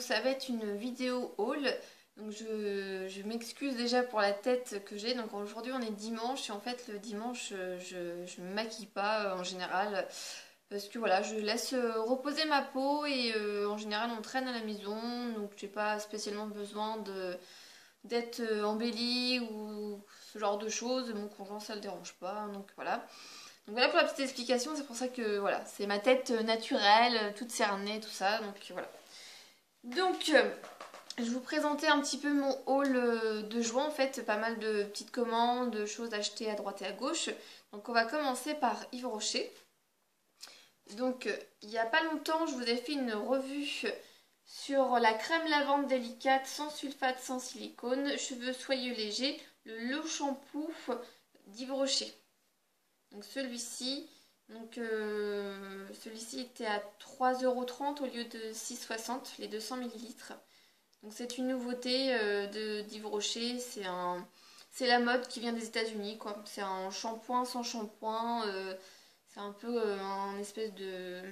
donc ça va être une vidéo haul. Donc je m'excuse déjà pour la tête que j'ai. Donc aujourd'hui on est dimanche et en fait le dimanche je me maquille pas en général. Parce que voilà, je laisse reposer ma peau et en général on traîne à la maison. Donc j'ai pas spécialement besoin d'être embellie ou ce genre de choses. Mon conjoint ça le dérange pas. Donc voilà. Donc voilà pour la petite explication, c'est pour ça que voilà, c'est ma tête naturelle, toute cernée, tout ça, donc voilà. Donc je vais vous présenter un petit peu mon haul de juin, en fait, pas mal de petites commandes, de choses achetées à droite et à gauche. Donc on va commencer par Yves Rocher. Donc il n'y a pas longtemps, je vous ai fait une revue sur la crème lavande délicate, sans sulfate, sans silicone, cheveux soyeux légers, le Low Shampoo d'Yves Rocher. Donc celui-ci, celui-ci était à 3,30 € au lieu de 6,60 € les 200 ml. Donc c'est une nouveauté d'Yves Rocher, c'est la mode qui vient des États-Unis quoi. C'est un shampoing sans shampoing, c'est un peu un espèce de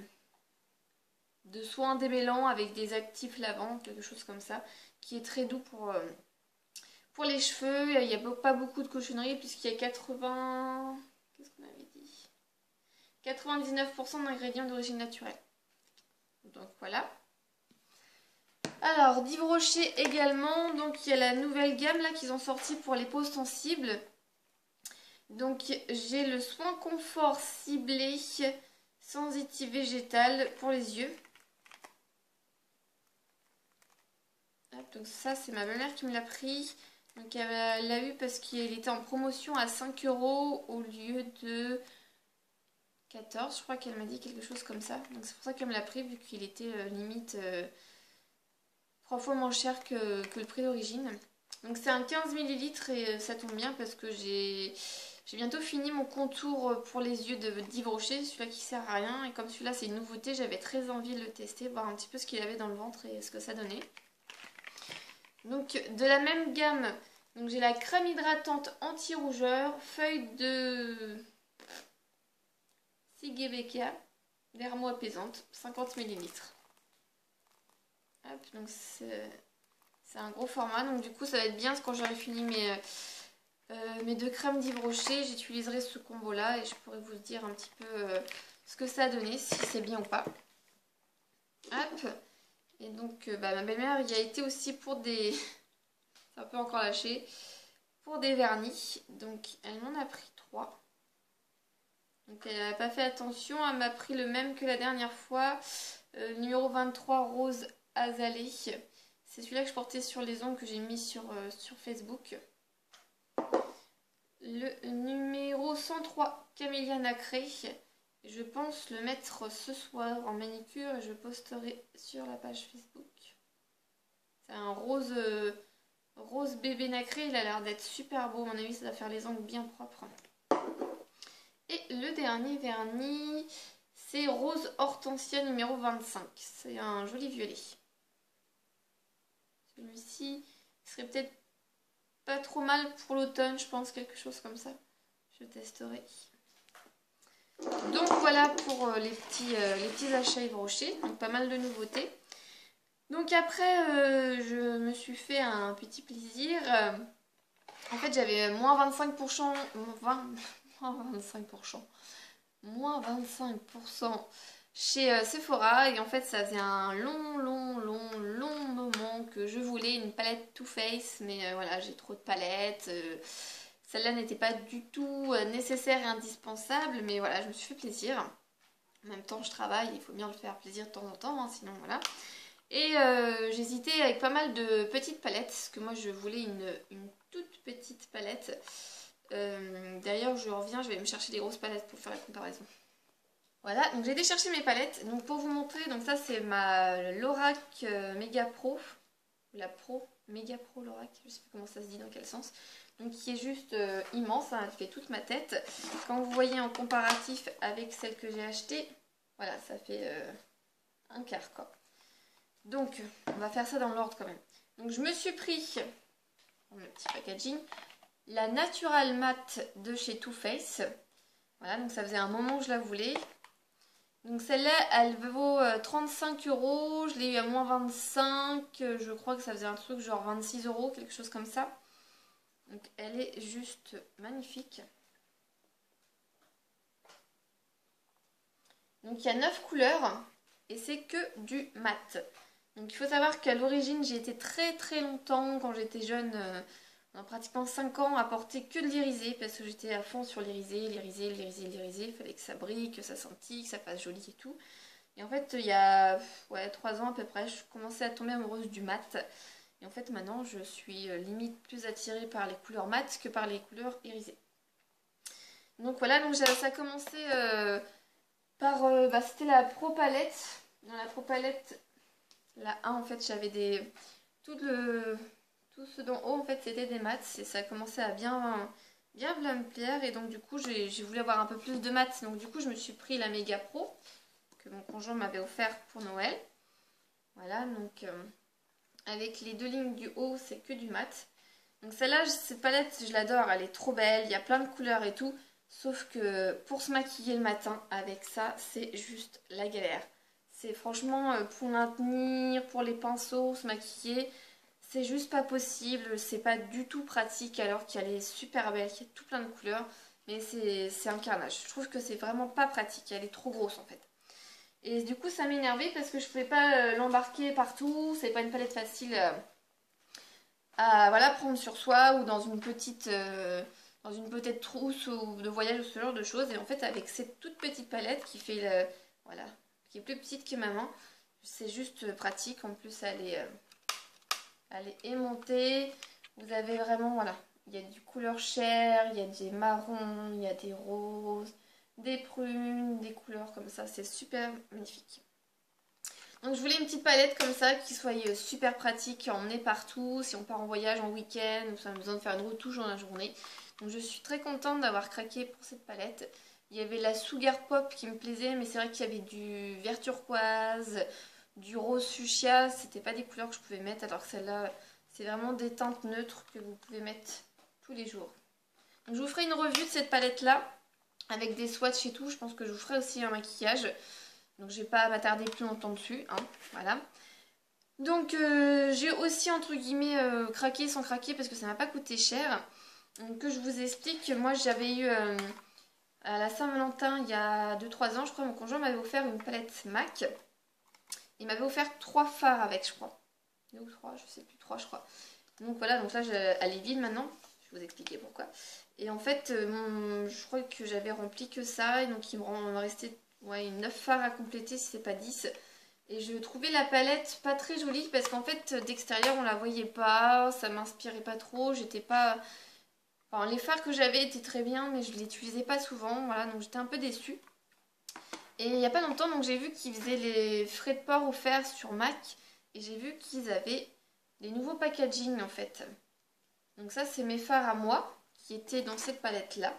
soin démêlant avec des actifs lavants, quelque chose comme ça, qui est très doux pour les cheveux. Il n'y a pas beaucoup de cochonneries puisqu'il y a 80... Qu'est-ce qu'on avait dit? 99% d'ingrédients d'origine naturelle. Donc voilà. Alors, d'Yves Rocher également. Donc il y a la nouvelle gamme là qu'ils ont sorti pour les peaux sensibles. Donc j'ai le soin confort ciblé sensitif végétal pour les yeux. Hop, donc ça c'est ma belle-mère qui me l'a pris. Donc elle l'a eu parce qu'il était en promotion à 5 € au lieu de 14, je crois qu'elle m'a dit quelque chose comme ça. Donc c'est pour ça qu'elle me l'a pris vu qu'il était limite 3 fois moins cher que le prix d'origine. Donc c'est un 15 ml et ça tombe bien parce que j'ai bientôt fini mon contour pour les yeux d'Yves Rocher, celui-là qui sert à rien. Et comme celui-là c'est une nouveauté, j'avais très envie de le tester, voir un petit peu ce qu'il avait dans le ventre et ce que ça donnait. Donc de la même gamme, j'ai la crème hydratante anti-rougeur, feuille de Sigebeka, Dermo apaisante, 50 ml. Hop, donc c'est un gros format, donc du coup ça va être bien quand j'aurai fini mes deux crèmes d'Yves Rocher, j'utiliserai ce combo là et je pourrai vous dire un petit peu ce que ça a donné, si c'est bien ou pas. Hop, et donc ma belle-mère y a été aussi pour des... c'est un peu encore lâché, pour des vernis, donc elle m'en a pris 3. Donc elle n'a pas fait attention, elle m'a pris le même que la dernière fois, numéro 23 rose azalée. C'est celui-là que je portais sur les ongles que j'ai mis sur Facebook. Le numéro 103 camélia nacré. Je pense le mettre ce soir en manicure et je posterai sur la page Facebook. C'est un rose bébé nacré, il a l'air d'être super beau, à mon avis ça doit faire les ongles bien propres. Et le dernier vernis, c'est Rose Hortensia numéro 25. C'est un joli violet. Celui-ci serait peut-être pas trop mal pour l'automne, je pense, quelque chose comme ça. Je testerai. Donc voilà pour les petits achats Yves Rocher. Donc pas mal de nouveautés. Donc après, je me suis fait un petit plaisir. En fait, j'avais moins 25%... moins 25% chez Sephora et en fait ça faisait un long moment que je voulais une palette Too Faced mais voilà j'ai trop de palettes, celle-là n'était pas du tout nécessaire et indispensable mais voilà je me suis fait plaisir. En même temps je travaille, il faut bien le faire plaisir de temps en temps hein, sinon voilà. Et j'hésitais avec pas mal de petites palettes parce que moi je voulais une toute petite palette. D'ailleurs je reviens, je vais me chercher des grosses palettes pour faire la comparaison. Voilà, donc j'ai été chercher mes palettes. Donc pour vous montrer, donc ça c'est ma Lorac Mega Pro. La Pro, Mega Pro Lorac, je sais plus comment ça se dit, dans quel sens. Donc qui est juste immense, hein, elle fait toute ma tête. Quand vous voyez en comparatif avec celle que j'ai achetée, voilà, ça fait un quart quoi. Donc on va faire ça dans l'ordre quand même. Donc je me suis pris, dans le petit packaging, la Natural Matte de chez Too Faced. Voilà, donc ça faisait un moment que je la voulais. Donc celle-là, elle vaut 35 euros. Je l'ai eu à moins 25. Je crois que ça faisait un truc genre 26 euros, quelque chose comme ça. Donc elle est juste magnifique. Donc il y a 9 couleurs et c'est que du mat. Donc il faut savoir qu'à l'origine, j'ai été très longtemps, quand j'étais jeune, dans pratiquement 5 ans, à porter que de l'irisé parce que j'étais à fond sur l'irisé. Il fallait que ça brille, que ça scintille, que ça fasse joli et tout. Et en fait, il y a 3 ans à peu près, je commençais à tomber amoureuse du mat. Et en fait, maintenant, je suis limite plus attirée par les couleurs mat que par les couleurs irisées. Donc voilà, donc ça a commencé par... c'était la Pro Palette. Dans la Pro Palette, la 1, en fait, j'avais des... Tout ce d'en haut, en fait, c'était des mats. Et ça a commencé à bien me plaire. Et donc, du coup, j'ai voulu avoir un peu plus de mats. Donc, du coup, je me suis pris la Mega Pro que mon conjoint m'avait offert pour Noël. Voilà, donc avec les 2 lignes du haut, c'est que du mat. Donc celle-là, cette palette, je l'adore, elle est trop belle, il y a plein de couleurs et tout. Sauf que pour se maquiller le matin, avec ça, c'est juste la galère. C'est franchement, pour maintenir, pour les pinceaux, se maquiller, c'est juste pas possible. C'est pas du tout pratique alors qu'elle est super belle, qu'il y a tout plein de couleurs. Mais c'est un carnage. Je trouve que c'est vraiment pas pratique, elle est trop grosse en fait. Et du coup, ça m'énervait parce que je pouvais pas l'embarquer partout. C'est pas une palette facile à voilà, prendre sur soi ou dans une petite trousse ou de voyage ou ce genre de choses. Et en fait, avec cette toute petite palette qui fait voilà, qui est plus petite que maman, c'est juste pratique. En plus, elle est aimantée. Vous avez vraiment, voilà, il y a du couleur chair, il y a des marrons, il y a des roses, des prunes, des couleurs comme ça, c'est super magnifique. Donc je voulais une petite palette comme ça qui soit super pratique à emmener partout, si on part en voyage, en week-end, ou ça a besoin de faire une retouche dans la journée. Donc je suis très contente d'avoir craqué pour cette palette. Il y avait la Sugar Pop qui me plaisait, mais c'est vrai qu'il y avait du vert turquoise, du rose fuchsia, c'était pas des couleurs que je pouvais mettre, alors que celle-là, c'est vraiment des teintes neutres que vous pouvez mettre tous les jours. Donc je vous ferai une revue de cette palette-là, avec des swatchs et tout. Je pense que je vous ferai aussi un maquillage. Donc je vais pas m'attarder plus longtemps dessus. Hein, voilà. Donc j'ai aussi entre guillemets craqué sans craquer parce que ça m'a pas coûté cher. Donc que je vous explique, moi j'avais eu à la Saint-Valentin il y a 2-3 ans, je crois, mon conjoint m'avait offert une palette MAC. Il m'avait offert 3 fards avec, je crois. 2 ou 3, je sais plus, 3 je crois. Donc voilà, donc là elle est vide maintenant. Je vais vous expliquer pourquoi. Et en fait, je crois que j'avais rempli que ça. Et donc, il me restait 9 fards à compléter, si c'est pas 10. Et je trouvais la palette pas très jolie parce qu'en fait, d'extérieur, on la voyait pas. Ça m'inspirait pas trop. J'étais pas... Enfin, les fards que j'avais étaient très bien, mais je les utilisais pas souvent. Voilà, donc j'étais un peu déçue. Et il y a pas longtemps, donc j'ai vu qu'ils faisaient les frais de port offerts sur MAC. Et j'ai vu qu'ils avaient les nouveaux packaging, en fait. Donc ça, c'est mes fards à moi qui étaient dans cette palette-là,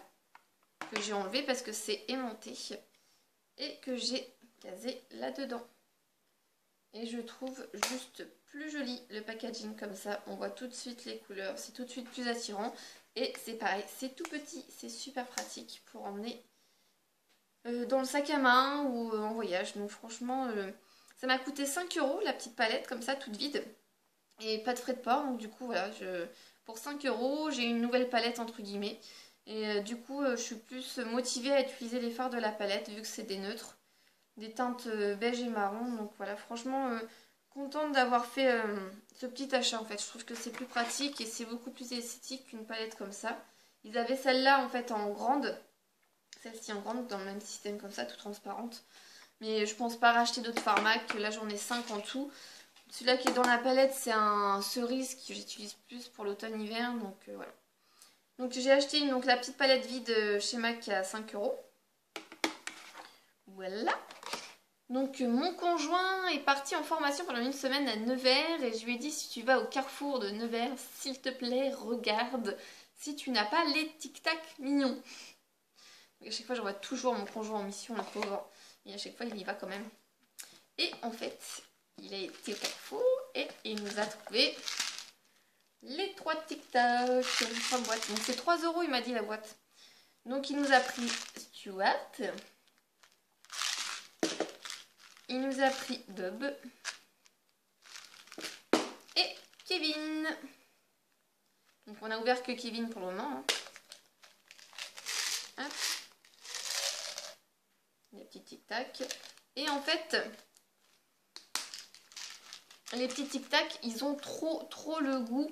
que j'ai enlevé parce que c'est aimanté et que j'ai casé là-dedans. Et je trouve juste plus joli le packaging comme ça. On voit tout de suite les couleurs, c'est tout de suite plus attirant. Et c'est pareil, c'est tout petit, c'est super pratique pour emmener dans le sac à main ou en voyage. Donc franchement, ça m'a coûté 5 € la petite palette comme ça, toute vide. Et pas de frais de port, donc du coup voilà, pour 5 €, j'ai une nouvelle palette entre guillemets. Et du coup, je suis plus motivée à utiliser les fards de la palette vu que c'est des neutres, des teintes beige et marron. Donc voilà, franchement, contente d'avoir fait ce petit achat en fait. Je trouve que c'est plus pratique et c'est beaucoup plus esthétique qu'une palette comme ça. Ils avaient celle-là en fait en grande, celle-ci en grande, dans le même système comme ça, tout transparente. Mais je pense pas racheter d'autres fards MAC, là j'en ai 5 en tout. Celui-là qui est dans la palette, c'est un cerise que j'utilise plus pour l'automne-hiver, donc voilà. Donc j'ai acheté la petite palette vide chez MAC à 5 €. Voilà. Donc mon conjoint est parti en formation pendant une semaine à Nevers et je lui ai dit si tu vas au carrefour de Nevers, s'il te plaît, regarde si tu n'as pas les tic-tac mignons. Donc, à chaque fois, j'envoie toujours mon conjoint en mission, le pauvre. Et à chaque fois, il y va quand même. Et en fait, il a été au carrefour et il nous a trouvé les 3 tic-tac, 3 boîtes. Donc c'est 3 €, il m'a dit la boîte. Donc il nous a pris Stuart. il nous a pris Bob et Kevin. Donc on a ouvert que Kevin pour le moment. Hein. Hop. Les petits tic-tac. Et en fait, les petits tic-tac, ils ont trop le goût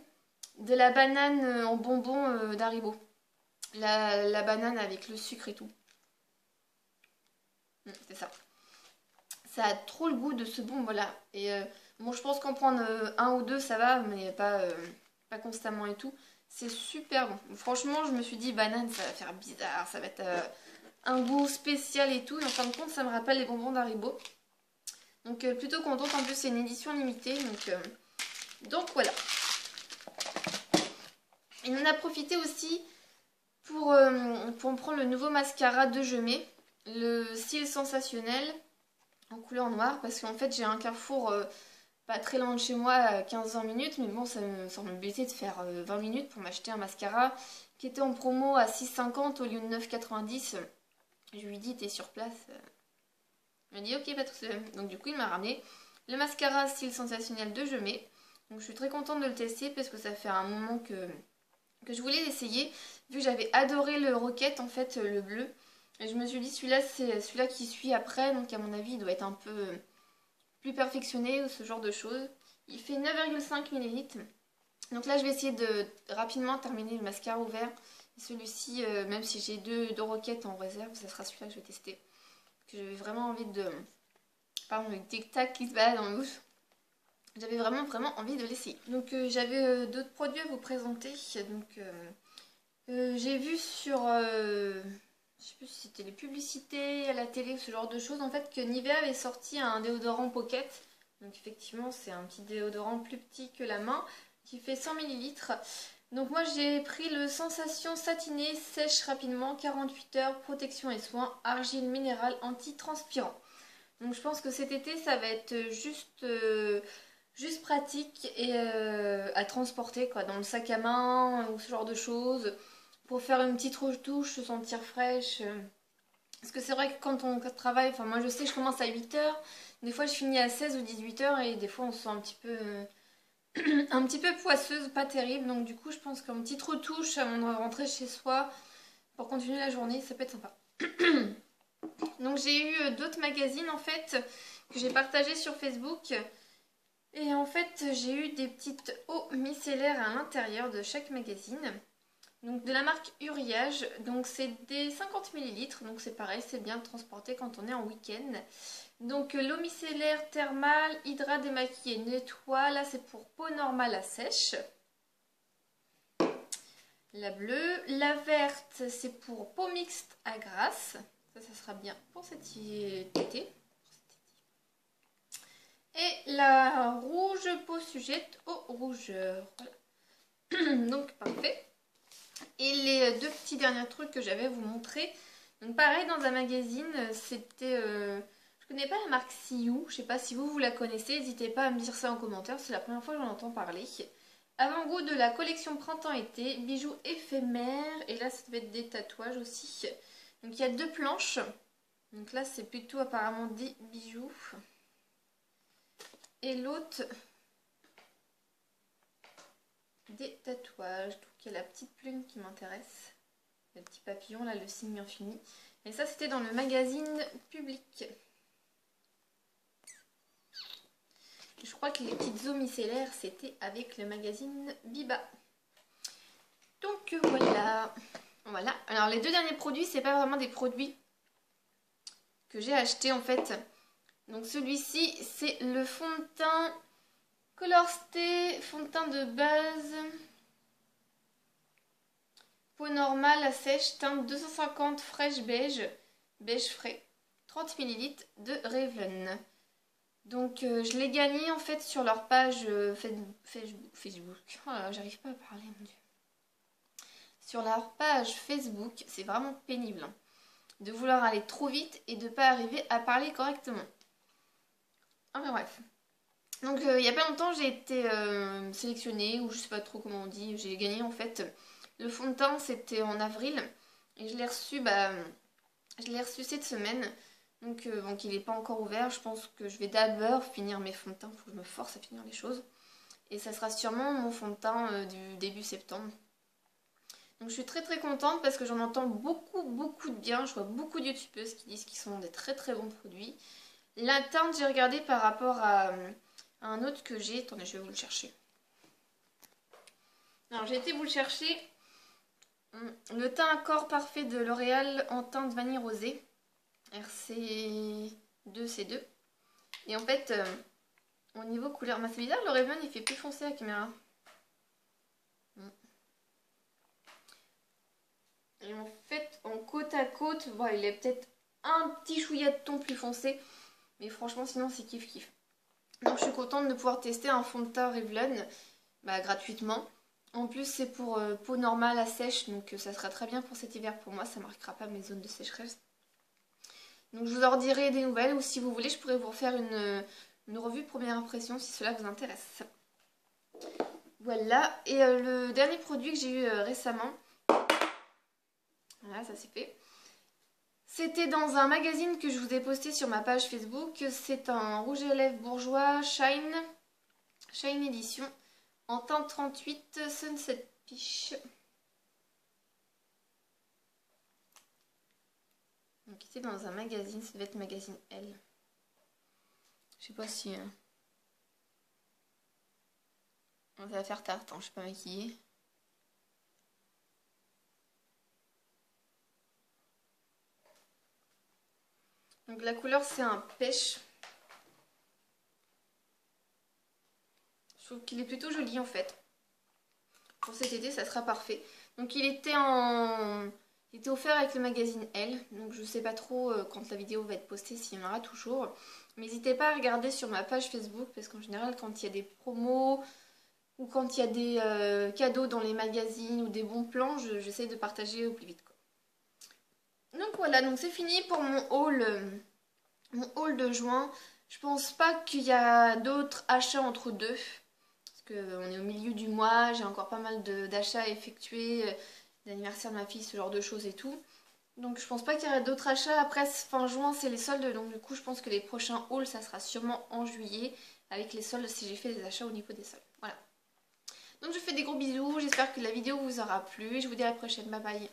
de la banane en bonbon d'Haribo. La banane avec le sucre et tout. C'est ça. Ça a trop le goût de ce bonbon là. Et bon, je pense qu'en prendre un ou deux, ça va, mais pas constamment et tout. C'est super bon. Franchement, je me suis dit, banane, ça va faire bizarre. Ça va être un goût spécial et tout. Et en fin de compte, ça me rappelle les bonbons d'Haribo. Donc, plutôt contente. En plus, c'est une édition limitée. Donc voilà. Et on a profité aussi pour me prendre le nouveau mascara de Je mets. Le Cils Sensationnel en couleur noire. Parce qu'en fait, j'ai un Carrefour pas très loin de chez moi, à 15-20 minutes. Mais bon, ça m'embêtait de faire 20 minutes pour m'acheter un mascara qui était en promo à 6,50 au lieu de 9,90. Je lui ai dit, t'es sur place. Il m'a dit, ok, pas de soucis. Donc du coup, il m'a ramené le mascara Cils Sensationnel de Je mets. Donc je suis très contente de le tester parce que ça fait un moment que je voulais l'essayer. Vu que j'avais adoré le Rocket, en fait, le bleu. Et je me suis dit, celui-là, c'est celui-là qui suit après. Donc à mon avis, il doit être un peu plus perfectionné ou ce genre de choses. Il fait 9,5 ml. Donc là, je vais essayer de rapidement terminer le mascara ouvert. Celui-ci, même si j'ai deux Rocket en réserve, ça sera celui-là que je vais tester. Parce que j'avais vraiment envie de... Pardon, le tic-tac qui se balade dans la bouche. J'avais vraiment envie de l'essayer. Donc j'avais d'autres produits à vous présenter. Donc j'ai vu sur... je sais plus si c'était les publicités à la télé ou ce genre de choses. En fait, que Nivea avait sorti un déodorant Pocket. Donc effectivement, c'est un petit déodorant plus petit que la main. Qui fait 100 ml. Donc moi j'ai pris le Sensation Satiné, sèche rapidement, 48 heures, protection et soins, argile minérale anti-transpirant. Donc je pense que cet été ça va être juste pratique et à transporter quoi, dans le sac à main ou ce genre de choses. Pour faire une petite retouche, se sentir fraîche. Parce que c'est vrai que quand on travaille, enfin moi je sais je commence à 8 heures, des fois je finis à 16 ou 18 heures et des fois on se sent un petit peu... un petit peu poisseuse, pas terrible. Donc du coup, je pense qu'une petite retouche avant de rentrer chez soi pour continuer la journée, ça peut être sympa. Donc j'ai eu d'autres magazines en fait que j'ai partagé sur Facebook. Et en fait, j'ai eu des petites eaux micellaires à l'intérieur de chaque magazine. Donc de la marque Uriage. Donc c'est des 50 ml. Donc c'est pareil, c'est bien transporté quand on est en week-end. Donc l'eau micellaire thermale, hydrat démaquillé, nettoie. Là c'est pour peau normale à sèche. La bleue. La verte c'est pour peau mixte à grasse. Ça sera bien pour cet été. Et la rouge peau sujette aux rougeurs. Voilà. Donc parfait. Et les deux petits derniers trucs que j'avais à vous montrer. Donc pareil dans un magazine, c'était... je connais pas la marque Siou, je sais pas si vous la connaissez, n'hésitez pas à me dire ça en commentaire, c'est la première fois que j'en entends parler. Avant-goût de la collection printemps-été, bijoux éphémères, et là ça devait être des tatouages aussi. Donc il y a deux planches, donc là c'est plutôt apparemment des bijoux. Et l'autre, des tatouages, donc il y a la petite plume qui m'intéresse. Le petit papillon là, le signe infini. Et ça c'était dans le magazine Public. Je crois que les petites eaux micellaires, c'était avec le magazine Biba. Donc voilà. Voilà. Alors les deux derniers produits, c'est pas vraiment des produits que j'ai achetés en fait. Donc celui-ci, c'est le fond de teint Colorstay, fond de teint de base. Peau normale à sèche, teinte 250 fraîche beige, beige frais. 30 ml de Revlon. Donc je l'ai gagné en fait sur leur page Facebook. Oh là, j'arrive pas à parler, mon dieu. Sur leur page Facebook, c'est vraiment pénible hein, de vouloir aller trop vite et de pas arriver à parler correctement. Enfin bref. Donc il n'y a pas longtemps j'ai été sélectionnée, ou je sais pas trop comment on dit, j'ai gagné en fait. Le fond de teint c'était en avril et je l'ai reçu cette semaine. Donc bon, qu'il n'est pas encore ouvert, je pense que je vais d'abord finir mes fonds de teint. Il faut que je me force à finir les choses. Et ça sera sûrement mon fond de teint du début septembre. Donc je suis très très contente parce que j'en entends beaucoup de bien. Je vois beaucoup de youtubeuses qui disent qu'ils sont des très très bons produits. La teinte, j'ai regardé par rapport à un autre que j'ai. Attendez, je vais vous le chercher. Alors j'ai été vous le chercher. Le teint Accord Parfait de L'Oréal en teinte vanille rosée. RC2C2. Et en fait, au niveau couleur, c'est bizarre, le Revlon il fait plus foncé à la caméra. Et en fait, en côte à côte, bon, il est peut-être un petit chouïa de ton plus foncé. Mais franchement, sinon, c'est kiff kiff. Donc, je suis contente de pouvoir tester un fond de teint Revlon gratuitement. En plus, c'est pour peau normale à sèche. Donc, ça sera très bien pour cet hiver pour moi. Ça ne marquera pas mes zones de sécheresse. Donc, je vous en redirai des nouvelles. Ou si vous voulez, je pourrais vous refaire une revue première impression si cela vous intéresse. Voilà. Et le dernier produit que j'ai eu récemment. Voilà, ça c'est fait. C'était dans un magazine que je vous ai posté sur ma page Facebook. C'est un rouge à lèvres bourgeois Shine Edition en teinte 38 Sunset Peach. Donc c'était dans un magazine, ça devait être magazine Elle. Je sais pas si... Ça va faire tard, attends, je suis pas maquillée. Donc la couleur c'est un pêche. Je trouve qu'il est plutôt joli en fait. Pour cet été ça sera parfait. Donc il était offert avec le magazine Elle. Donc je sais pas trop quand la vidéo va être postée s'il y en aura toujours. Mais n'hésitez pas à regarder sur ma page Facebook parce qu'en général quand il y a des promos ou quand il y a des cadeaux dans les magazines ou des bons plans, j'essaie de partager au plus vite, quoi. Donc voilà, donc c'est fini pour mon haul de juin. Je pense pas qu'il y a d'autres achats entre deux. Parce qu'on est au milieu du mois, j'ai encore pas mal d'achats effectués, d'anniversaire de ma fille, ce genre de choses et tout. Donc je pense pas qu'il y aurait d'autres achats. Après fin juin c'est les soldes, donc du coup je pense que les prochains hauls ça sera sûrement en juillet avec les soldes si j'ai fait des achats au niveau des soldes. Voilà. Donc je vous fais des gros bisous, j'espère que la vidéo vous aura plu et je vous dis à la prochaine, bye bye.